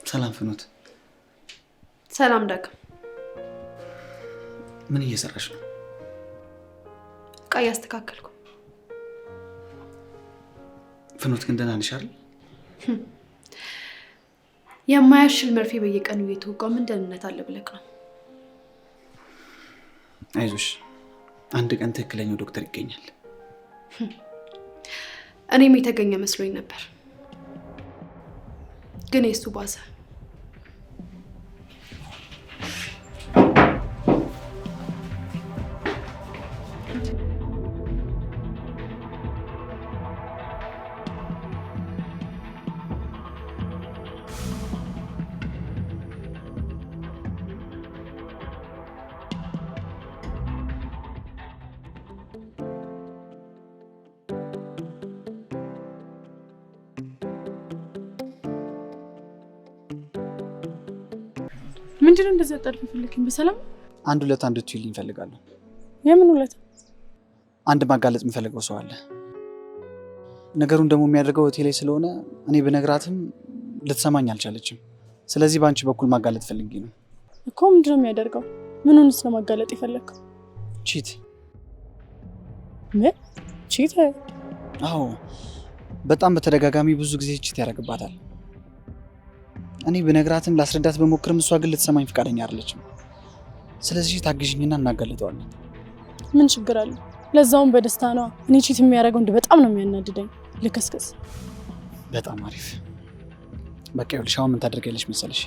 ሰላም ፍኖት። ሰላም ዳግም። ምን እየሰራሽ ነው? ዕቃ እያስተካከልኩ። ፍኖት ግን ደህና ነሽ አይደል? የማያሽል መርፌ በየቀኑ እየተወጋው ምን ደህንነት አለ ብለክ ነው? አይዞሽ፣ አንድ ቀን ትክክለኛው ዶክተር ይገኛል። እኔም የተገኘ መስሎኝ ነበር፣ ግን የሱ ባሰ። ምንድነው እንደዚህ አጣድፍ ፈልክኝ? በሰላም አንድ ሁለት አንድ ትይልኝ ፈልጋለሁ። የምን ሁለት? አንድ ማጋለጥ የምፈልገው ሰው አለ። ነገሩን ደግሞ የሚያደርገው ሆቴል ስለሆነ እኔ በነግራትም ልትሰማኝ አልቻለችም። ስለዚህ በአንቺ በኩል ማጋለጥ ፈልጌ ነው። እኮ ምንድነው የሚያደርገው? ምንንስ ነው ማጋለጥ የፈለከው? ቺት። ምን ቺት? አዎ፣ በጣም በተደጋጋሚ ብዙ ጊዜ ቺት ያደርግባታል። እኔ በነግራትም ላስረዳት በሞክርም እሷ ግን ልትሰማኝ ፈቃደኛ አይደለችም። ስለዚህ ታግዥኝና እናጋልጠዋለን። ምን ችግር አለ? ለዛውም በደስታ ነው። እኔ ቺት የሚያደርገው እንደ በጣም ነው የሚያናድደኝ። ልከስከስ። በጣም አሪፍ። በቃ ይኸውልሽ፣ አሁን ምን ታደርጊያለሽ መሰለሽ?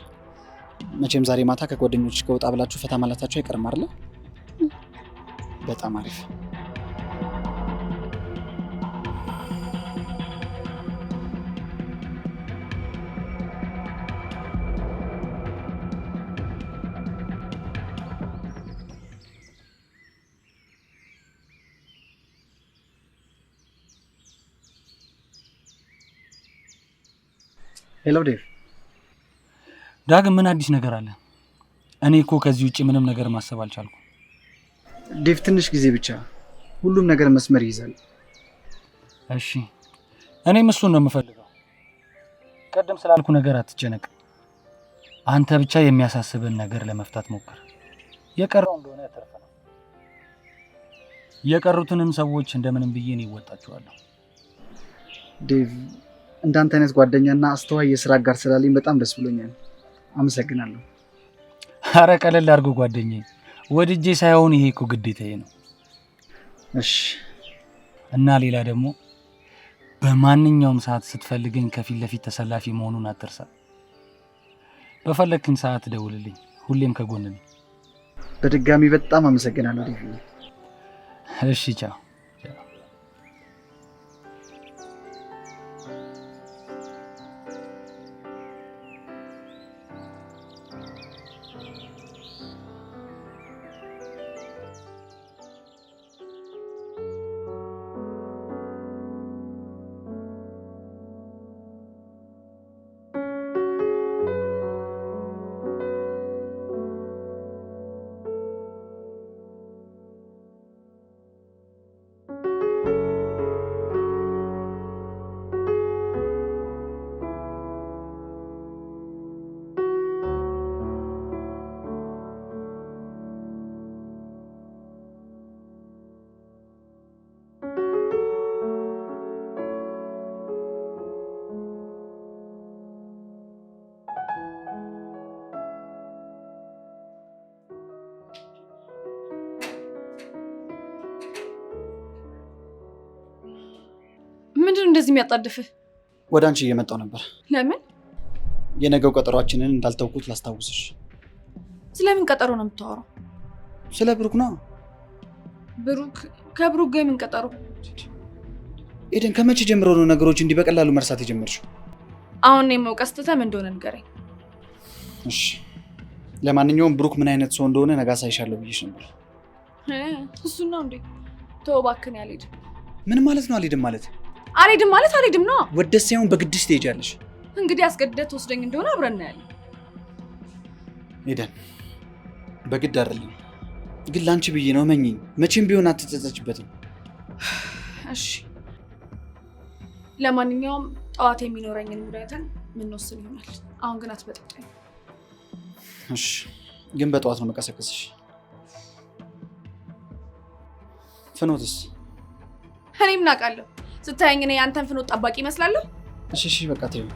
መቼም ዛሬ ማታ ከጓደኞችሽ ጋር ወጣ ብላችሁ ፈታ ማለታችሁ አይቀርም አይደል? በጣም አሪፍ። ሄሎ ዴቭ። ዳግም ምን አዲስ ነገር አለ? እኔ እኮ ከዚህ ውጪ ምንም ነገር ማሰብ አልቻልኩም። ዴቭ ትንሽ ጊዜ ብቻ፣ ሁሉም ነገር መስመር ይይዛል። እሺ፣ እኔም እሱን ነው የምፈልገው። ቀደም ስላልኩ ነገር አትጨነቅ። አንተ ብቻ የሚያሳስብን ነገር ለመፍታት ሞክር። የቀረው እንደሆነ ተርፈ ነው። የቀሩትንም ሰዎች እንደምንም ብዬ ነው ይወጣቸዋለሁ። ዴቭ፣ እንዳንተ አይነት ጓደኛና አስተዋይ የስራ አጋር ስላለኝ በጣም ደስ ብሎኛል። አመሰግናለሁ። አረ ቀለል አድርጎ ጓደኛዬ፣ ወድጄ ሳይሆን ይሄ እኮ ግዴታዬ ነው። እሺ። እና ሌላ ደግሞ በማንኛውም ሰዓት ስትፈልገኝ ከፊት ለፊት ተሰላፊ መሆኑን አትርሳ። በፈለግክኝ ሰዓት ደውልልኝ፣ ሁሌም ከጎን ነኝ። በድጋሚ በጣም አመሰግናለሁ ዴቭ። እሺ፣ ቻው። ምንድነው እንደዚህ የሚያጣድፍህ? ወደ አንቺ እየመጣሁ ነበር። ለምን? የነገው ቀጠሯችንን እንዳልተውኩት ላስታውስሽ። ስለምን ቀጠሮ ነው የምታወራው? ስለ ብሩክ ነው። ብሩክ? ከብሩክ ጋር ምን ቀጠሮ? ኤደን፣ ከመቼ ጀምሮ ነው ነገሮች እንዲህ በቀላሉ መርሳት የጀመርሽው? አሁን ነው የማውቀው ስተም እንደሆነ ንገረኝ። እሺ፣ ለማንኛውም ብሩክ ምን አይነት ሰው እንደሆነ ነገ አሳይሻለሁ ብዬሽ ነበር። እሱ ነው እንዴ? ተው እባክህን አልሄድም። ምን ማለት ነው አልሄድም ማለት? አልሄድም ማለት አልሄድም ነው። ወደስ ሳይሆን በግድሽ ትሄጃለሽ። እንግዲህ አስገድደህ ትወስደኝ እንደሆነ አብረን እናያለን። ኤደን በግድ አይደለም ግን ላንቺ ብዬ ነው። መኝኝ መቼም ቢሆን አትጸጸችበትም። እሺ ለማንኛውም ጠዋት የሚኖረኝን ሙዳይተን ምንወስን ይሆናል። አሁን ግን አትበጥብጠኝ። እሺ ግን በጠዋት ነው መቀሰቀስሽ። ፍኖትስ? እኔ ምን አውቃለሁ? ስታየኝ እኔ ያንተን ፍኖት ጠባቂ ይመስላለሁ? እሺ በቃ ተይው።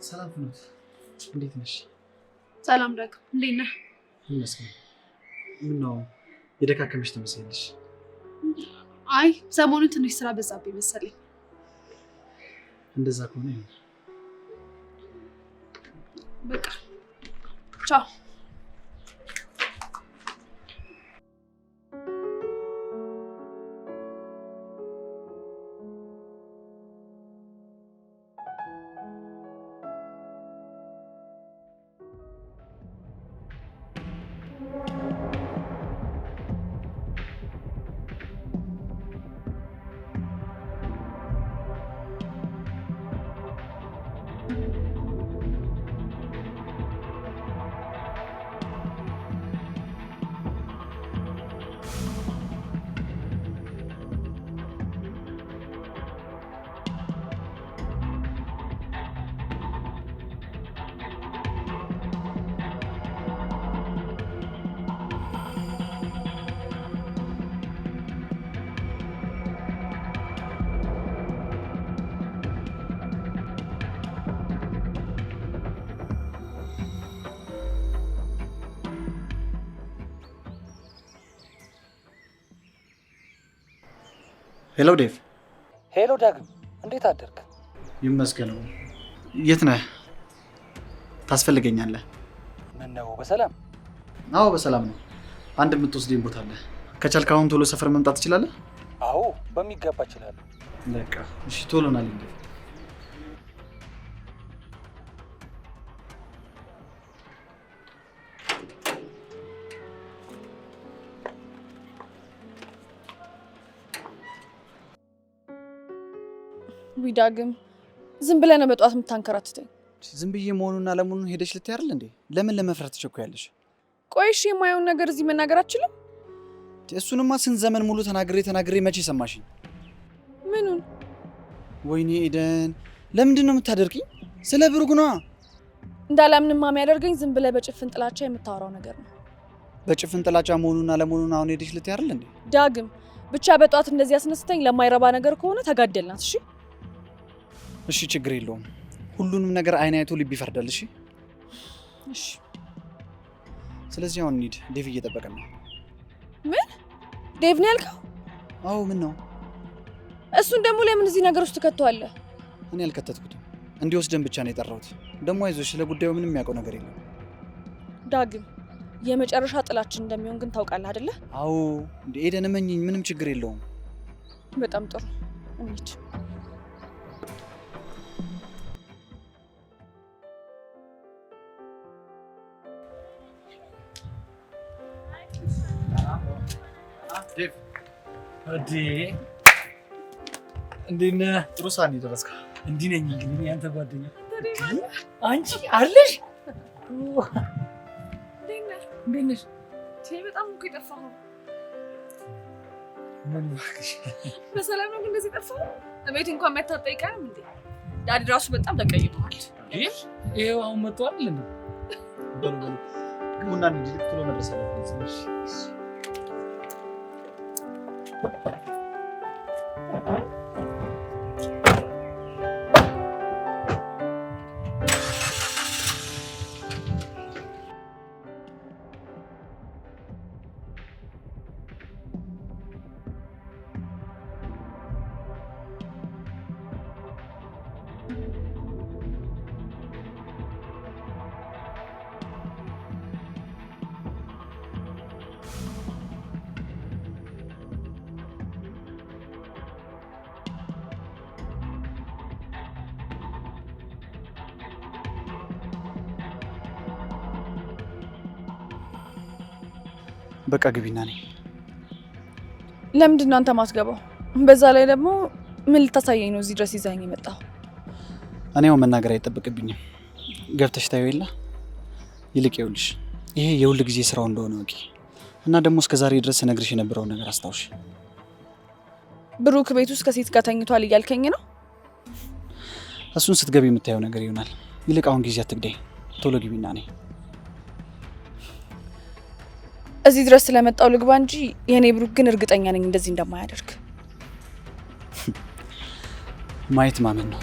ሰላም ፍኖት፣ እንዴት ነሽ? ሰላም ዳግም፣ እንዴት ነህ? ይመስገን። ምነው የደካከመሽ ትመስያለሽ? አይ ሰሞኑን ትንሽ ስራ በዛብኝ መሰለኝ። እንደዛ ከሆነ ይሁን። በቃ ቻው። ሄሎ ዴቭ። ሄሎ ዳግም፣ እንዴት አደርክ? ይመስገነው። የት ነህ? ታስፈልገኛለህ። ምን ነው በሰላም? አዎ በሰላም ነው። አንድ የምትወስደኝ ቦታ አለ። ከቻልክ አሁን ቶሎ ሰፈር መምጣት ትችላለህ? አዎ በሚገባ እችላለሁ። በቃ እሺ፣ ቶሎ ናልኝ ዴቭ። ዳግም ዝም ብለህ ነው በጧት የምታንከራትተኝ? ዝም ብዬ መሆኑና ለመሆኑን ሄደሽ ልትይ አይደል እንዴ? ለምን ለመፍራት ትቸኩያለሽ? ቆይ እሺ የማየውን ነገር እዚህ መናገር አትችልም? እሱንማ ስንት ዘመን ሙሉ ተናግሬ መቼ ሰማሽኝ? ምኑን? ወይኔ ኤደን፣ ለምንድን ነው የምታደርጊኝ? ስለ ብሩክ ነዋ። እንዳላምንማ የሚያደርገኝ ዝም ብለህ በጭፍን ጥላቻ የምታወራው ነገር ነው። በጭፍን ጥላቻ መሆኑና ለመሆኑን አሁን ሄደሽ ልትይ አይደል እንዴ? ዳግም ብቻ በጧት እንደዚህ አስነስተኝ ለማይረባ ነገር ከሆነ ተጋደልናት። እሺ እሺ፣ ችግር የለውም። ሁሉንም ነገር አይን አይቶ ልብ ይፈርዳል። እሺ እሺ። ስለዚህ አሁን እንሂድ፣ ዴቭ እየጠበቀን ነው። ምን? ዴቭ ነው ያልከው? አዎ። ምን ነው? እሱን ደግሞ ለምን እዚህ ነገር ውስጥ ከተዋለህ? እኔ አልከተትኩትም፣ እንዲወስደን ብቻ ነው የጠራሁት። ደግሞ አይዞሽ፣ ስለ ጉዳዩ ምንም የሚያውቀው ነገር የለም። ዳግም የመጨረሻ ጥላችን እንደሚሆን ግን ታውቃለህ አይደለ? አዎ። እንደ ኤደን እመኚኝ፣ ምንም ችግር የለውም። በጣም ጥሩ፣ እንሂድ። ዴቭ እንዴት ነህ? ጥሩ ሰዓት ነው የደረስከው። እንዲህ ነኝ እንግዲህ ያንተ ጓደኛ። አንቺ አለሽ? እንዴት ነሽ? በጣም እኮ የጠፋኸው። ምን እባክሽ፣ በሰላም ነው ግን እንደዚህ ጠፋኸው? እቤት እንኳን መታ አትጠይቀንም እንዴ? ዳዲ ራሱ በጣም ተቀይሟል። ይሄው አሁን መጥቷል እንዴ? በሉ ግቡና እንሂድ፣ ቶሎ መድረስ አለብን። በቃ ግቢና ነኝ። ለምንድን ነው አንተ ማትገባው? በዛ ላይ ደግሞ ምን ልታሳየኝ ነው እዚህ ድረስ ይዛኝ የመጣው? እኔው መናገር አይጠበቅብኝም። ገብተሽ ታዩ የለ። ይልቅ ይኸውልሽ ይሄ የሁል ጊዜ ስራው እንደሆነ ወቂ እና ደግሞ እስከዛሬ ድረስ ነግርሽ የነበረውን ነገር አስታውሽ። ብሩክ ቤት ውስጥ ከሴት ጋር ተኝቷል እያልከኝ ነው? እሱን ስትገቢ የምታየው ነገር ይሆናል። ይልቅ አሁን ጊዜ አትግደይ፣ ቶሎ ግቢና ነኝ። እዚህ ድረስ ስለመጣው ልግባ እንጂ የኔ ብሩክ ግን እርግጠኛ ነኝ እንደዚህ እንደማያደርግ። ማየት ማመን ነው።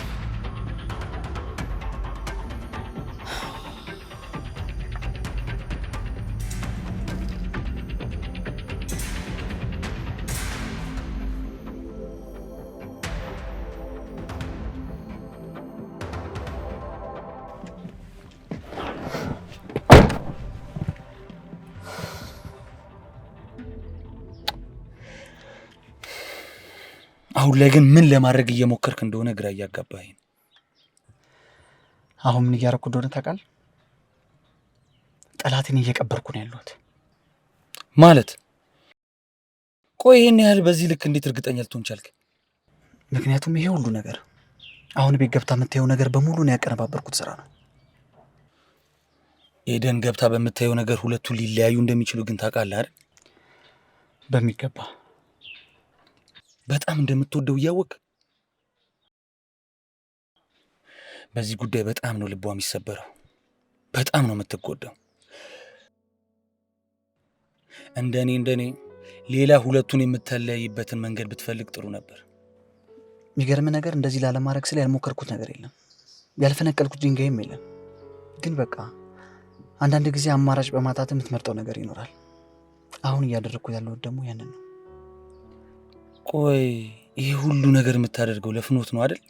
አሁን ላይ ግን ምን ለማድረግ እየሞከርክ እንደሆነ ግራ እያጋባኝ ነው። አሁን ምን እያደረኩ እንደሆነ ታውቃለህ? ጠላቴን እየቀበርኩ ነው ያለሁት። ማለት ቆይ ይሄን ያህል በዚህ ልክ እንዴት እርግጠኛ ልትሆን ቻልክ? ምክንያቱም ይሄ ሁሉ ነገር አሁን ቤት ገብታ የምታየው ነገር በሙሉ ነው ያቀነባበርኩት ስራ ነው። ኤደን ገብታ በምታየው ነገር ሁለቱ ሊለያዩ እንደሚችሉ ግን ታውቃለህ አይደል? በሚገባ በጣም እንደምትወደው እያወቅ በዚህ ጉዳይ በጣም ነው ልቧ የሚሰበረው። በጣም ነው የምትጎዳው። እንደኔ ሌላ ሁለቱን የምትለያይበትን መንገድ ብትፈልግ ጥሩ ነበር። የሚገርም ነገር እንደዚህ ላለማድረግ ስለ ያልሞከርኩት ነገር የለም፣ ያልፈነቀልኩት ድንጋይም የለም። ግን በቃ አንዳንድ ጊዜ አማራጭ በማጣት የምትመርጠው ነገር ይኖራል። አሁን እያደረግኩት ያለሁት ደግሞ ያንን ነው። ቆይ ይሄ ሁሉ ነገር የምታደርገው ለፍኖት ነው አይደል?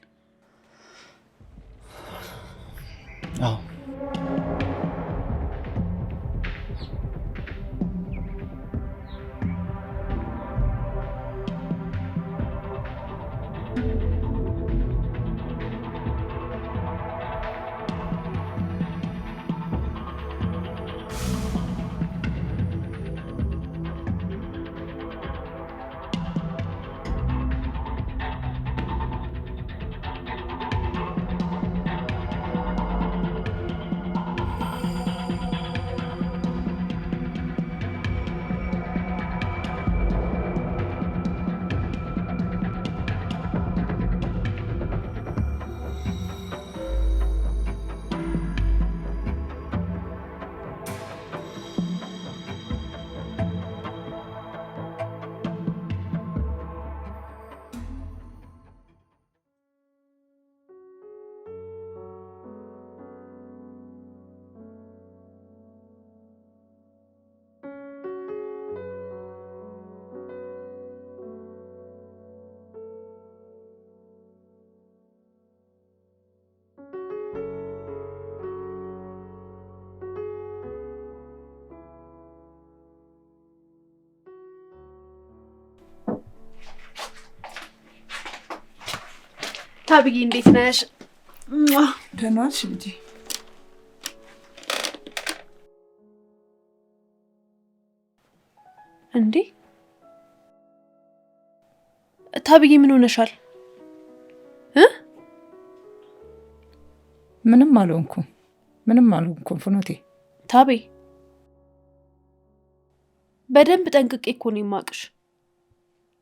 አዎ። ታብዬ እንዴት ነሽ? ደህና ነሽ እንጂ? እንዴ ታብዬ ምን ሆነሻል? ምንም አልሆንኩም ፍኖቴ። ታቤ በደንብ ጠንቅቄ እኮ ነው የማውቅሽ።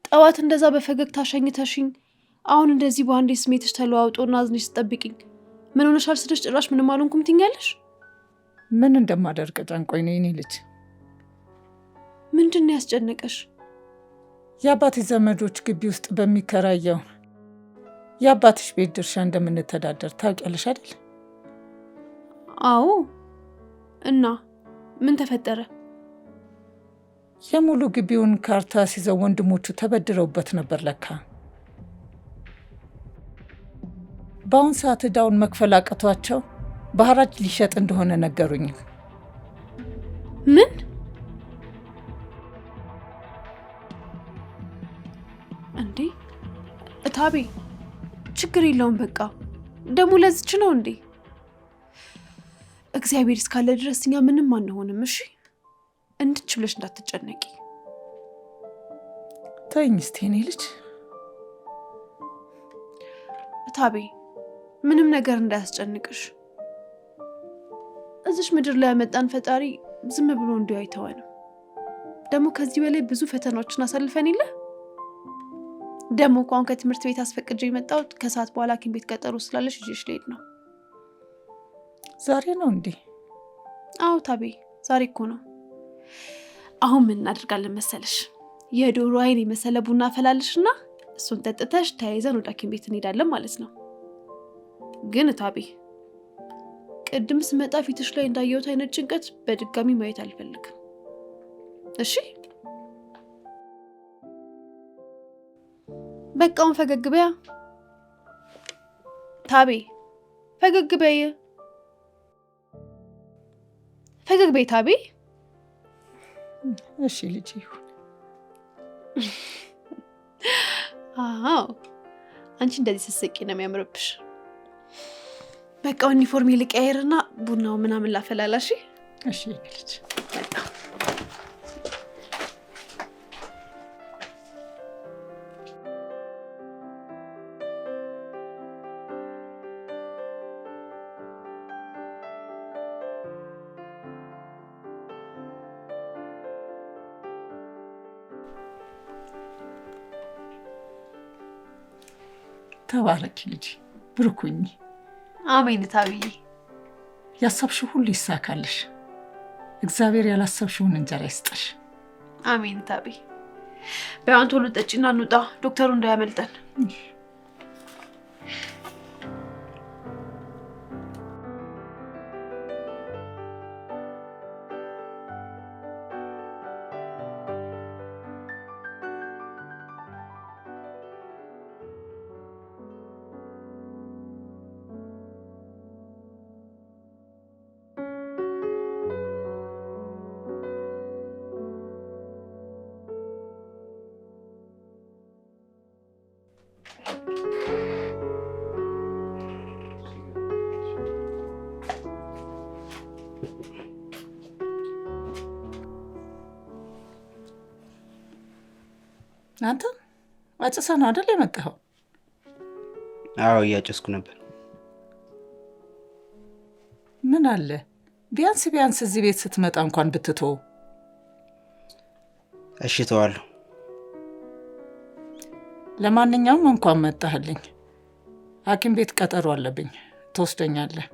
ጠዋት እንደዛ በፈገግታ ሸኝተሽኝ አሁን እንደዚህ በአንዴ ስሜትሽ ተለዋውጦና አዝነሽ ስጠብቂኝ ምን ሆነሻል ስልሽ ጭራሽ ምንም አልሆንኩም ትይኛለሽ። ምን እንደማደርግ ጨንቆኝ ነው የኔ ልጅ። ምንድን ነው ያስጨነቀሽ? የአባትሽ ዘመዶች ግቢ ውስጥ በሚከራየው የአባትሽ ቤት ድርሻ እንደምንተዳደር ታውቂያለሽ አይደል? አዎ። እና ምን ተፈጠረ? የሙሉ ግቢውን ካርታ ሲዘው ወንድሞቹ ተበድረውበት ነበር ለካ። በአሁን ሰዓት ዕዳውን መክፈል አቅቷቸው በሐራጅ ሊሸጥ እንደሆነ ነገሩኝ። ምን? እንዴ እታቤ ችግር የለውም በቃ ደግሞ ለዚች ነው እንዴ? እግዚአብሔር እስካለ ድረስ እኛ ምንም አንሆንም። እሺ እንድች ብለሽ እንዳትጨነቂ። ተይኝ እስቲ የኔ ልጅ። እታቤ ምንም ነገር እንዳያስጨንቅሽ። እዚሽ ምድር ላይ ያመጣን ፈጣሪ ዝም ብሎ እንዲሁ አይተወንም። ደግሞ ከዚህ በላይ ብዙ ፈተናዎችን አሳልፈን የለ። ደግሞ እንኳን ከትምህርት ቤት አስፈቅጄ የመጣሁት ከሰዓት በኋላ ሐኪም ቤት ቀጠሮ ስላለሽ ይዤሽ ልሄድ ነው። ዛሬ ነው እንዴ? አዎ ታቤ ዛሬ እኮ ነው። አሁን ምን እናደርጋለን መሰለሽ? የዶሮ አይን የመሰለ ቡና አፈላልሽና እሱን ጠጥተሽ ተያይዘን ወደ ሐኪም ቤት እንሄዳለን ማለት ነው። ግን ታቤ ቅድም ስመጣ ፊትሽ ላይ እንዳየሁት አይነት ጭንቀት በድጋሚ ማየት አልፈልግም። እሺ በቃውን ፈገግ በያ ታቤ፣ ፈገግ በይ፣ ፈገግ በይ ታቤ። እሺ ልጅ ይሁን። አዎ አንቺ እንደዚህ ስትስቂ ነው የሚያምርብሽ። በቃ ዩኒፎርም ልቀያየርና ቡናው ምናምን ላፈላላሽ። እሺ ልጅ። ተባረኪ ልጅ፣ ብርኩኝ። አሜን ታብዬ። ያሰብሽው ሁሉ ይሳካልሽ። እግዚአብሔር ያላሰብሽውን እንጀራ ይስጥሽ። አሜን ታቤ። በያን ቶሎ ጠጪና እንውጣ፣ ዶክተሩ እንዳያመልጠን። አንተ አጭሰህ ነው አይደል የመጣኸው? አዎ እያጨስኩ ነበር። ምን አለ ቢያንስ እዚህ ቤት ስትመጣ እንኳን ብትተው። እሺ ተዋለሁ። ለማንኛውም እንኳን መጣህልኝ። ሐኪም ቤት ቀጠሮ አለብኝ፣ ትወስደኛለህ።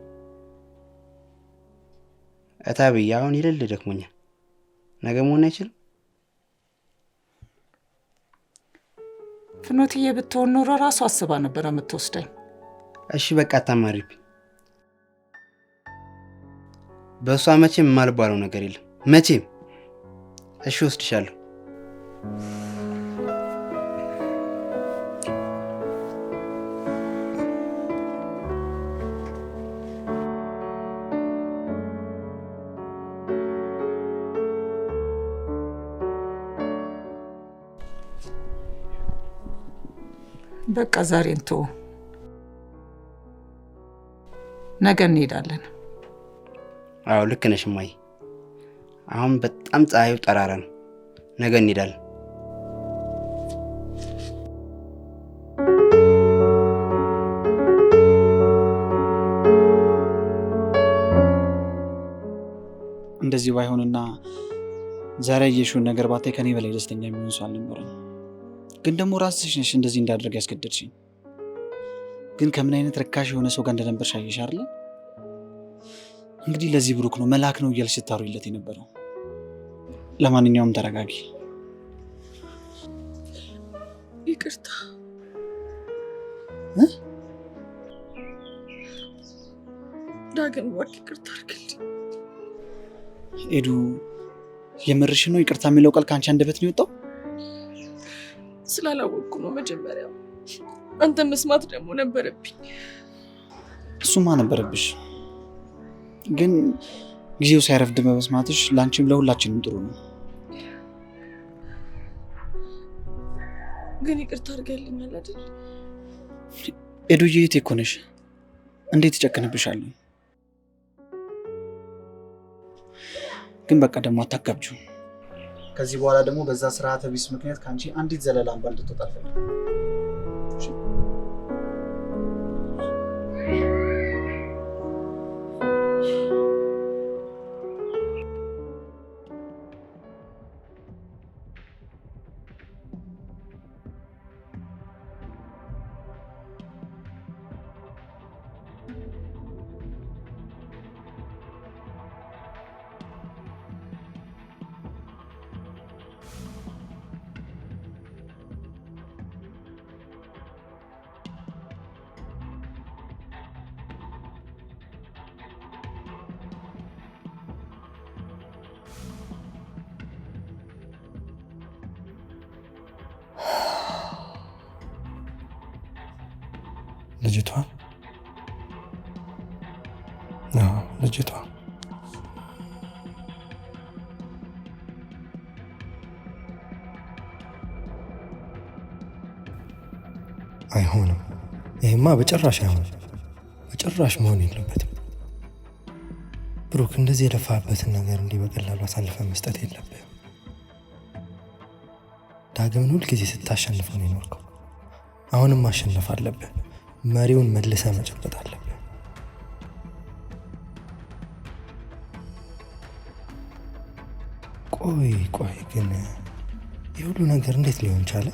እታብዬ አሁን ይልል ደክሞኛል። ነገ መሆን አይችልም? ፍኖትዬ ብትሆን ኖሮ ራሱ አስባ ነበር የምትወስደኝ። እሺ በቃ አታማሪብኝ። በእሷ መቼም የማልባለው ነገር የለም መቼም። እሺ ወስድሻለሁ። በቃ ዛሬ እንተው፣ ነገ እንሄዳለን። አዎ ልክ ነሽ እማዬ። አሁን በጣም ፀሐዩ ጠራራ ነው። ነገ እንሄዳለን። እንደዚህ ባይሆንና ዛሬ ያየሽውን ነገር ባታይ ከኔ በላይ ደስተኛ የሚሆን ሰው አልነበረም። ግን ደግሞ ራስሽ ነሽ እንደዚህ እንዳደርግ ያስገደድሽኝ። ግን ከምን አይነት ረካሽ የሆነ ሰው ጋር እንደነበርሽ አየሽ አይደል? እንግዲህ ለዚህ ብሩክ ነው መልአክ ነው እያልሽ ስታወሪለት የነበረው። ለማንኛውም ተረጋጊ። ይቅርታ ዳግም፣ እባክህ ይቅርታ አድርግልኝ። ኤዱ የምርሽ ነው? ይቅርታ የሚለው ቃል ከአንቺ አንደበት ነው የወጣው? ስላላወቅኩ ነው መጀመሪያ። አንተ መስማት ደግሞ ነበረብኝ። እሱማ ነበረብሽ፣ ግን ጊዜው ሳይረፍድ በመስማትሽ ለአንቺም ለሁላችንም ጥሩ ነው። ግን ይቅርታ አድርገልኛል አይደል? ኤዱዬ የት እኮ ነሽ? እንዴት እጨክንብሻለሁ? ግን በቃ ደግሞ አታጋብጁ። ከዚህ በኋላ ደግሞ በዛ ስርዓተ ቢስ ምክንያት ካንቺ አንዲት ዘለላ እንኳን እንድትወጣ አልፈልግም። ልጅቷ ልጅቷ አይሆንም። ይሄማ በጭራሽ አይሆንም። በጭራሽ መሆን የለበትም። ብሩክ እንደዚህ የለፋበትን ነገር እንዲህ በቀላሉ አሳልፈ መስጠት የለብህም። ዳግምን ሁልጊዜ ስታሸንፈው ነው የኖርከው። አሁንም ማሸነፍ አለብህ። መሪውን መልሰ መጨበጥ አለብህ። ቆይ ግን የሁሉ ነገር እንዴት ሊሆን ቻለ?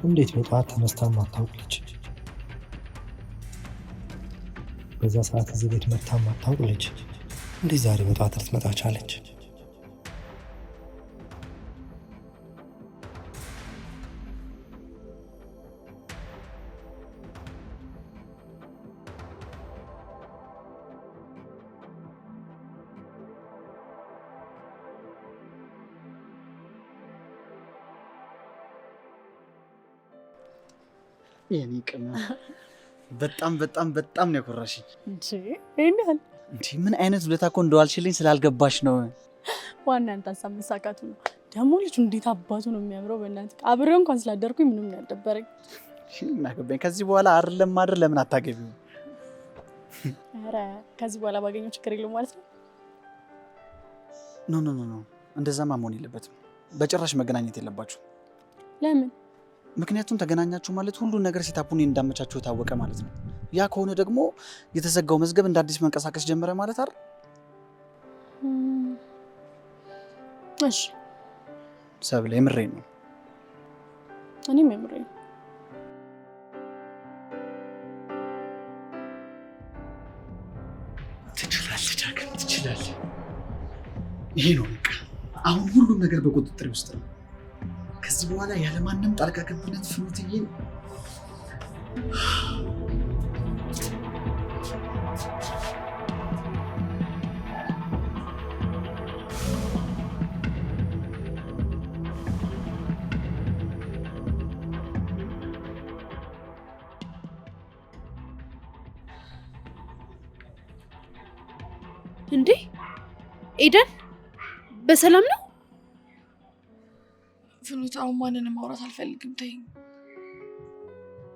እንዴት በጠዋት ተነስታ ማታውቅ ልጅ በዛ ሰዓት እዚህ ቤት መታ ማታውቅ ልጅ እንዴት ዛሬ በጠዋት ልትመጣ ቻለች? የኔ ቅመም በጣም በጣም በጣም ነው ያኮራሽኝ። ይሄናል ምን አይነት ውለታ እኮ እንደዋልሽልኝ ስላልገባሽ ነው። ዋና አንተ ሀሳብ መሳካቱ ነው። ደግሞ ልጁ እንዴት አባቱ ነው የሚያምረው። በእናትህ አብሬው እንኳን ስላደርኩኝ ምንም ነው ያልደበረኝ። ምን አገባኝ። ከዚህ በኋላ አይደለም ማድር ለምን አታገቢው? ኧረ ከዚህ በኋላ ባገኘው ችግር የለውም ማለት ነው። ኖ እንደዛማ መሆን የለበትም። በጭራሽ መገናኘት የለባችሁ። ለምን? ምክንያቱም ተገናኛችሁ ማለት ሁሉ ነገር ሲታፑን እንዳመቻችሁ ታወቀ ማለት ነው። ያ ከሆነ ደግሞ የተዘጋው መዝገብ እንደ አዲስ መንቀሳቀስ ጀመረ ማለት አይደል? እሺ ሰብለ የምሬን ነው። እኔም የምሬን። ትችላለህ ዳግም ትችላለህ። ይሄ ነው በቃ። አሁን ሁሉም ነገር በቁጥጥር ውስጥ ነው። ከዚህ በኋላ ያለማንም ጣልቃ ገብነት ፍሩትዬን እንዴ ኤደን በሰላም ነው? ፍኑት አሁን ማንንም ማውራት አልፈልግም፣ ተይኝ።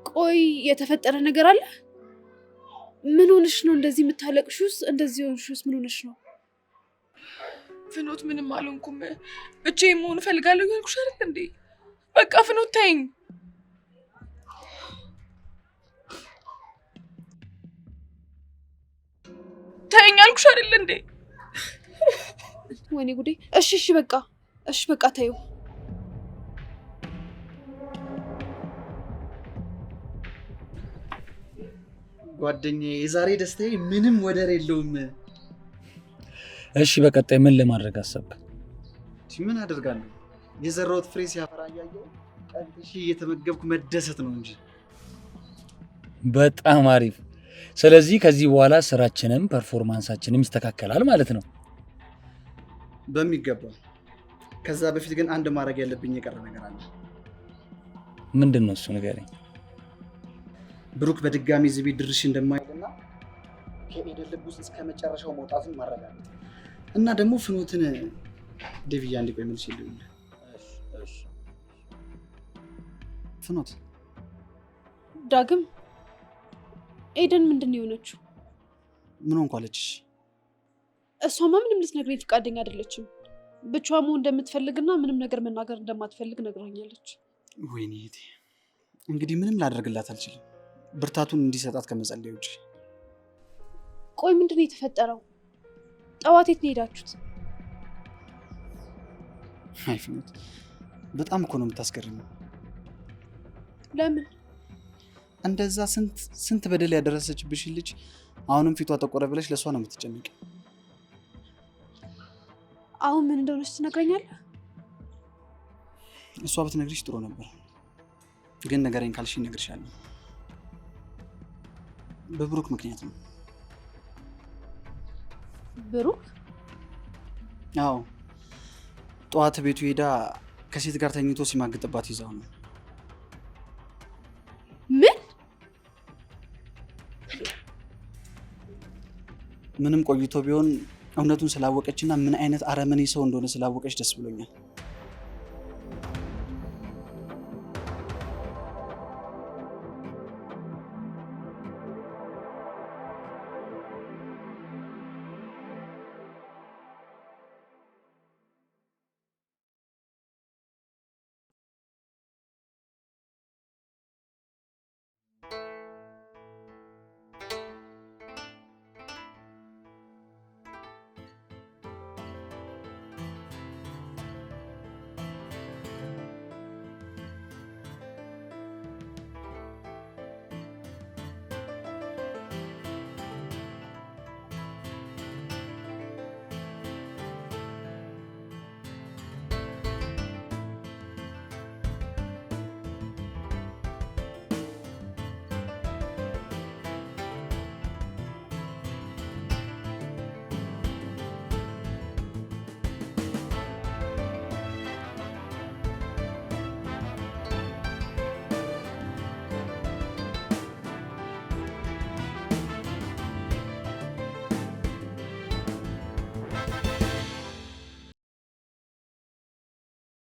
ቆይ የተፈጠረ ነገር አለ? ምን ሆነሽ ነው እንደዚህ የምታለቅሹስ? እንደዚህ ሆንሽስ ምን ሆነሽ ነው? ፍኑት ምንም አልሆንኩም፣ ብቻዬን መሆን እፈልጋለሁ ያልኩሽ አይደል እንዴ? በቃ ፍኑት ተይኝ። ተይኝ አልኩሽ አይደል እንዴ? ወይኔ ጉዴ። እሺ በቃ ተይው። ጓደኛዬ የዛሬ ደስታዬ ምንም ወደር የለውም። እሺ በቀጣይ ምን ለማድረግ አሰብክ? ምን አደርጋለሁ? የዘራሁት ፍሬ ሲያፈራ እያየሁ ቀንጥሼ እየተመገብኩ መደሰት ነው እንጂ። በጣም አሪፍ። ስለዚህ ከዚህ በኋላ ስራችንም ፐርፎርማንሳችንም ይስተካከላል ማለት ነው። በሚገባ። ከዛ በፊት ግን አንድ ማድረግ ያለብኝ የቀረ ነገር አለ። ምንድን ነው እሱ? ንገረኝ። ብሩክ በድጋሚ እዚህ ቤት ድርሽ እንደማይልና ከኤደን ልብ ውስጥ እስከ መጨረሻው መውጣትን ማረጋገጥ እና ደግሞ ፍኖትን ዴቪያ እንዲቆይ መልስ ይልኝ። ፍኖት ዳግም ኤደን ምንድን ነው የሆነችው? ምን ሆንኩ አለችሽ? እሷማ ምንም ልትነግረኝ ፈቃደኛ አይደለችም። ብቻዋን መሆን እንደምትፈልግና ምንም ነገር መናገር እንደማትፈልግ ነግራኛለች። ወይኔ እህቴ፣ እንግዲህ ምንም ላደርግላት አልችልም ብርታቱን እንዲሰጣት ከመጸለይ ውጭ። ቆይ ምንድን ነው የተፈጠረው? ጠዋት የት ነው ሄዳችሁት? አይ ፍኖት፣ በጣም እኮ ነው የምታስገርመው። ለምን? እንደዛ ስንት በደል ያደረሰችብሽ ልጅ አሁንም ፊቷ ጠቆረ ብለሽ ለእሷ ነው የምትጨነቂ? አሁን ምን እንደሆነች ትነግረኛለህ? እሷ ብትነግሪሽ ጥሩ ነበር፣ ግን ነገረኝ ካልሽ እነግርሻለሁ። በብሩክ ምክንያት ነው። ብሩክ? አዎ፣ ጠዋት ቤቱ ሄዳ ከሴት ጋር ተኝቶ ሲማግጥባት ይዛው ነው። ምን? ምንም ቆይቶ ቢሆን እውነቱን ስላወቀችና ምን አይነት አረመኔ ሰው እንደሆነ ስላወቀች ደስ ብሎኛል።